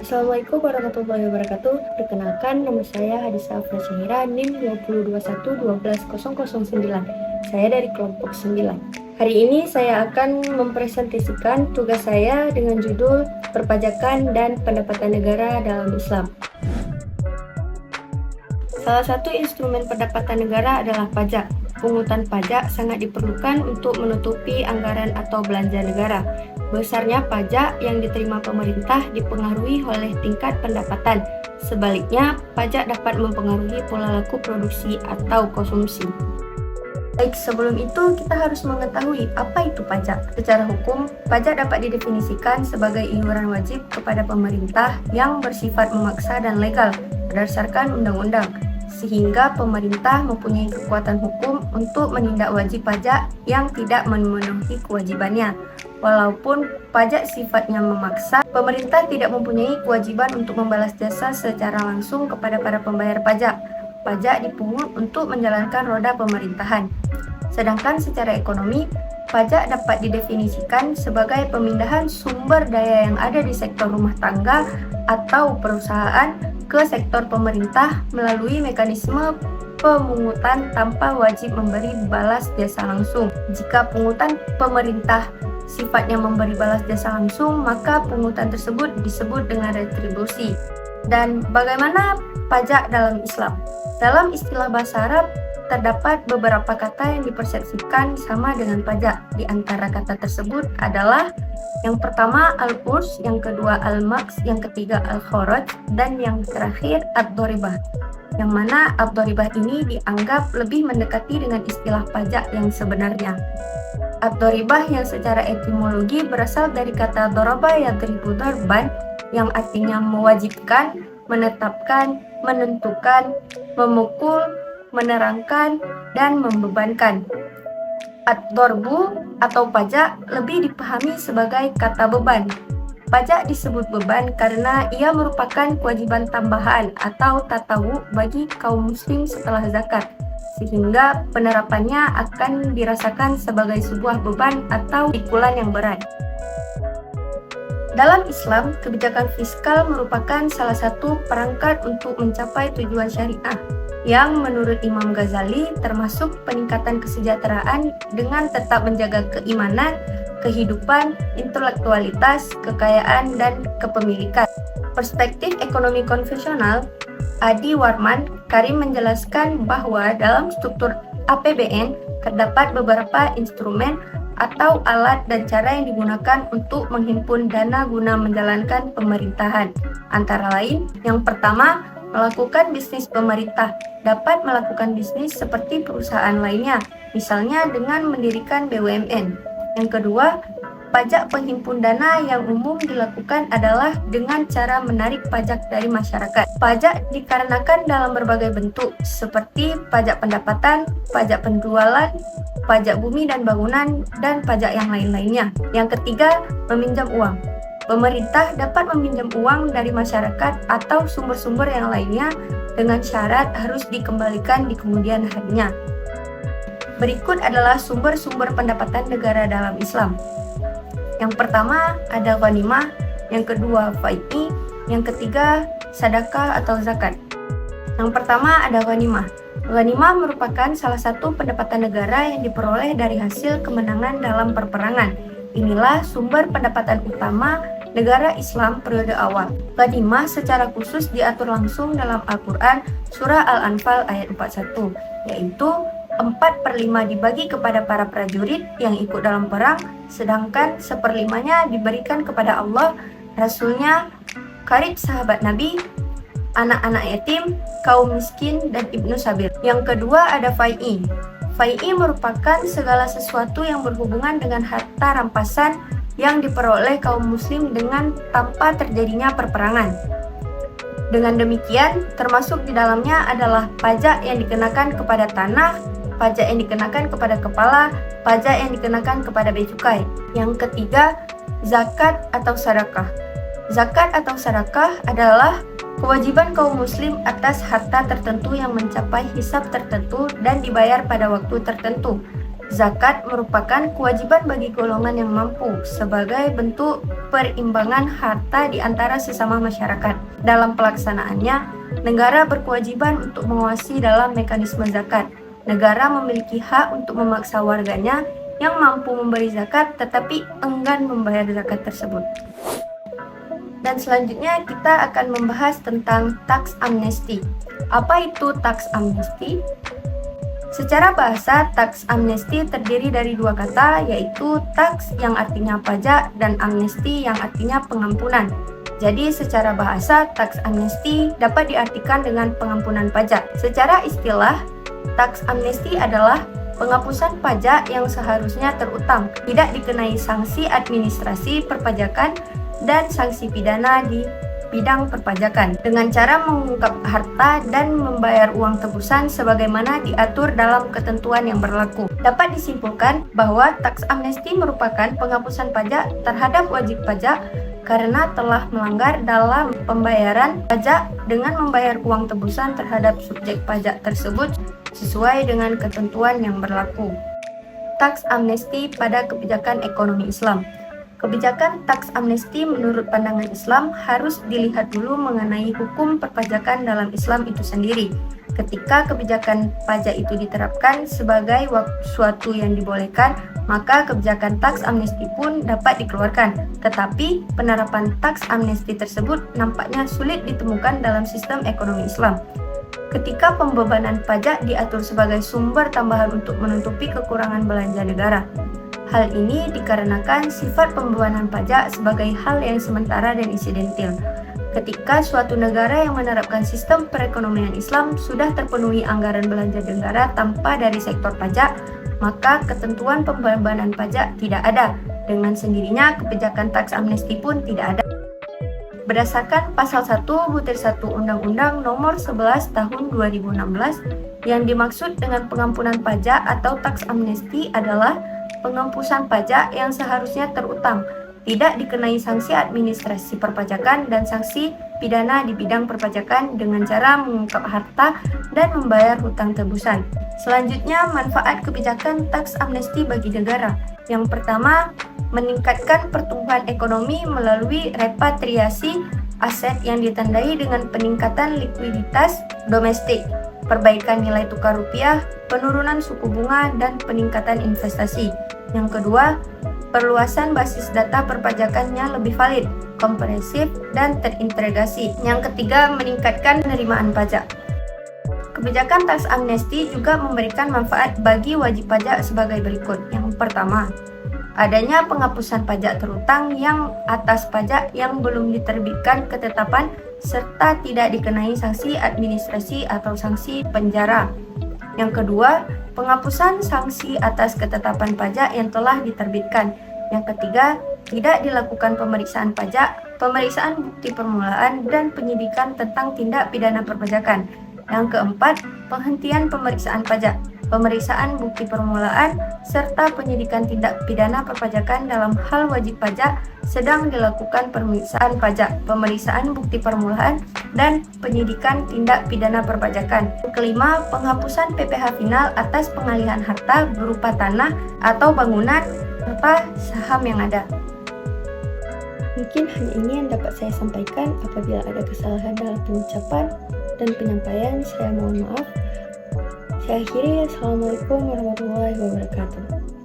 Assalamualaikum warahmatullahi wabarakatuh. Perkenalkan, nama saya Hadisa Afra Syahira, NIM 202112009. Saya dari kelompok 9. Hari ini saya akan mempresentasikan tugas saya dengan judul Perpajakan dan Pendapatan Negara dalam Islam. Salah satu instrumen pendapatan negara adalah pajak. Pungutan pajak sangat diperlukan untuk menutupi anggaran atau belanja negara. Besarnya pajak yang diterima pemerintah dipengaruhi oleh tingkat pendapatan. Sebaliknya, pajak dapat mempengaruhi pola laku produksi atau konsumsi. Baik, sebelum itu kita harus mengetahui apa itu pajak. Secara hukum, pajak dapat didefinisikan sebagai iuran wajib kepada pemerintah yang bersifat memaksa dan legal berdasarkan undang-undang, sehingga pemerintah mempunyai kekuatan hukum untuk menindak wajib pajak yang tidak memenuhi kewajibannya. Walaupun pajak sifatnya memaksa, pemerintah tidak mempunyai kewajiban untuk membalas jasa secara langsung kepada para pembayar pajak. Pajak dipungut untuk menjalankan roda pemerintahan. Sedangkan secara ekonomi, pajak dapat didefinisikan sebagai pemindahan sumber daya yang ada di sektor rumah tangga atau perusahaan ke sektor pemerintah melalui mekanisme pemungutan tanpa wajib memberi balas jasa langsung. Jika pungutan pemerintah sifatnya memberi balas jasa langsung, maka pungutan tersebut disebut dengan retribusi. Dan bagaimana pajak dalam Islam? Dalam istilah bahasa Arab, terdapat beberapa kata yang dipersepsikan sama dengan pajak. Di antara kata tersebut adalah yang pertama al-urs, yang kedua al-maks, yang ketiga al-kharaj, dan yang terakhir ad-doribah. Yang mana ad-doribah ini dianggap lebih mendekati dengan istilah pajak yang sebenarnya. Ad-doribah yang secara etimologi berasal dari kata doraba yadribu darban, yang artinya mewajibkan, menetapkan, menentukan, memukul, menerangkan, dan membebankan. Ad-dorbu atau pajak lebih dipahami sebagai kata beban. Pajak disebut beban karena ia merupakan kewajiban tambahan atau tatawu bagi kaum muslim setelah zakat, sehingga penerapannya akan dirasakan sebagai sebuah beban atau pikulan yang berat. Dalam Islam, kebijakan fiskal merupakan salah satu perangkat untuk mencapai tujuan syariah, yang menurut Imam Ghazali termasuk peningkatan kesejahteraan dengan tetap menjaga keimanan, kehidupan, intelektualitas, kekayaan, dan kepemilikan. Perspektif ekonomi konvensional, Adi Warman Karim menjelaskan bahwa dalam struktur APBN terdapat beberapa instrumen atau alat dan cara yang digunakan untuk menghimpun dana guna menjalankan pemerintahan. Antara lain, yang pertama, melakukan bisnis. Pemerintah dapat melakukan bisnis seperti perusahaan lainnya, misalnya dengan mendirikan BUMN. Yang kedua, pajak penghimpun dana yang umum dilakukan adalah dengan cara menarik pajak dari masyarakat. Pajak dikarenakan dalam berbagai bentuk, seperti pajak pendapatan, pajak penjualan, pajak bumi dan bangunan, dan pajak yang lain-lainnya. Yang ketiga, meminjam uang. Pemerintah dapat meminjam uang dari masyarakat atau sumber-sumber yang lainnya dengan syarat harus dikembalikan di kemudian harinya. Berikut adalah sumber-sumber pendapatan negara dalam Islam. Yang pertama ada ghanimah, yang kedua fai'i, yang ketiga sedekah atau zakat. Yang pertama ada ghanimah. Ghanimah merupakan salah satu pendapatan negara yang diperoleh dari hasil kemenangan dalam perperangan. Inilah sumber pendapatan utama negara Islam periode awal. Ghanimah secara khusus diatur langsung dalam Al-Quran Surah Al-Anfal ayat 41, yaitu 4/5 dibagi kepada para prajurit yang ikut dalam perang, sedangkan 1/5-nya diberikan kepada Allah, Rasulnya, karib sahabat Nabi, anak-anak yatim, kaum miskin, dan ibnu sabil. Yang kedua ada fai'i. Fai'i merupakan segala sesuatu yang berhubungan dengan harta rampasan yang diperoleh kaum muslim dengan tanpa terjadinya perperangan. Dengan demikian, termasuk di dalamnya adalah pajak yang dikenakan kepada tanah, pajak yang dikenakan kepada kepala, pajak yang dikenakan kepada bea cukai. Yang ketiga, zakat atau sedekah. Zakat atau sedekah adalah kewajiban kaum muslim atas harta tertentu yang mencapai hisab tertentu dan dibayar pada waktu tertentu. Zakat merupakan kewajiban bagi golongan yang mampu sebagai bentuk perimbangan harta di antara sesama masyarakat. Dalam pelaksanaannya, negara berkewajiban untuk mengawasi dalam mekanisme zakat. Negara memiliki hak untuk memaksa warganya yang mampu memberi zakat tetapi enggan membayar zakat tersebut. Dan selanjutnya kita akan membahas tentang tax amnesty. Apa itu tax amnesty? Secara bahasa, tax amnesty terdiri dari dua kata, yaitu tax yang artinya pajak dan amnesty yang artinya pengampunan. Jadi secara bahasa, tax amnesty dapat diartikan dengan pengampunan pajak. Secara istilah, tax amnesty adalah penghapusan pajak yang seharusnya terutang, tidak dikenai sanksi administrasi perpajakan dan sanksi pidana di bidang perpajakan dengan cara mengungkap harta dan membayar uang tebusan sebagaimana diatur dalam ketentuan yang berlaku. Dapat disimpulkan bahwa tax amnesty merupakan penghapusan pajak terhadap wajib pajak karena telah melanggar dalam pembayaran pajak dengan membayar uang tebusan terhadap subjek pajak tersebut sesuai dengan ketentuan yang berlaku. Tax amnesty pada kebijakan ekonomi Islam. Kebijakan tax amnesty menurut pandangan Islam harus dilihat dulu mengenai hukum perpajakan dalam Islam itu sendiri. Ketika kebijakan pajak itu diterapkan sebagai suatu yang dibolehkan, maka kebijakan tax amnesty pun dapat dikeluarkan. Tetapi penerapan tax amnesty tersebut nampaknya sulit ditemukan dalam sistem ekonomi Islam. Ketika pembebanan pajak diatur sebagai sumber tambahan untuk menutupi kekurangan belanja negara. Hal ini dikarenakan sifat pembebanan pajak sebagai hal yang sementara dan insidentil. Ketika suatu negara yang menerapkan sistem perekonomian Islam sudah terpenuhi anggaran belanja negara tanpa dari sektor pajak, maka ketentuan pembebanan pajak tidak ada. Dengan sendirinya, kebijakan tax amnesty pun tidak ada. Berdasarkan Pasal 1 Butir 1 Undang-Undang Nomor 11 Tahun 2016, yang dimaksud dengan pengampunan pajak atau tax amnesty adalah penghapusan pajak yang seharusnya terutang, tidak dikenai sanksi administrasi perpajakan dan sanksi pidana di bidang perpajakan dengan cara mengungkap harta dan membayar hutang tebusan. Selanjutnya, manfaat kebijakan tax amnesty bagi negara. Yang pertama, meningkatkan pertumbuhan ekonomi melalui repatriasi aset yang ditandai dengan peningkatan likuiditas domestik, perbaikan nilai tukar rupiah, penurunan suku bunga, dan peningkatan investasi. Yang kedua, perluasan basis data perpajakannya lebih valid, komprehensif, dan terintegrasi. Yang ketiga, meningkatkan penerimaan pajak. Kebijakan tax amnesty juga memberikan manfaat bagi wajib pajak sebagai berikut. Yang pertama, adanya penghapusan pajak terutang yang atas pajak yang belum diterbitkan ketetapan serta tidak dikenai sanksi administrasi atau sanksi penjara. Yang kedua, penghapusan sanksi atas ketetapan pajak yang telah diterbitkan. Yang ketiga, tidak dilakukan pemeriksaan pajak, pemeriksaan bukti permulaan, dan penyidikan tentang tindak pidana perpajakan. Yang keempat, penghentian pemeriksaan pajak, pemeriksaan bukti permulaan, serta penyidikan tindak pidana perpajakan dalam hal wajib pajak sedang dilakukan pemeriksaan pajak, pemeriksaan bukti permulaan, dan penyidikan tindak pidana perpajakan. Kelima, penghapusan PPh final atas pengalihan harta berupa tanah atau bangunan serta saham yang ada. Mungkin hanya ini yang dapat saya sampaikan. Apabila ada kesalahan dalam pengucapan dan penyampaian, saya mohon maaf. Saya akhiri. Assalamualaikum warahmatullahi wabarakatuh.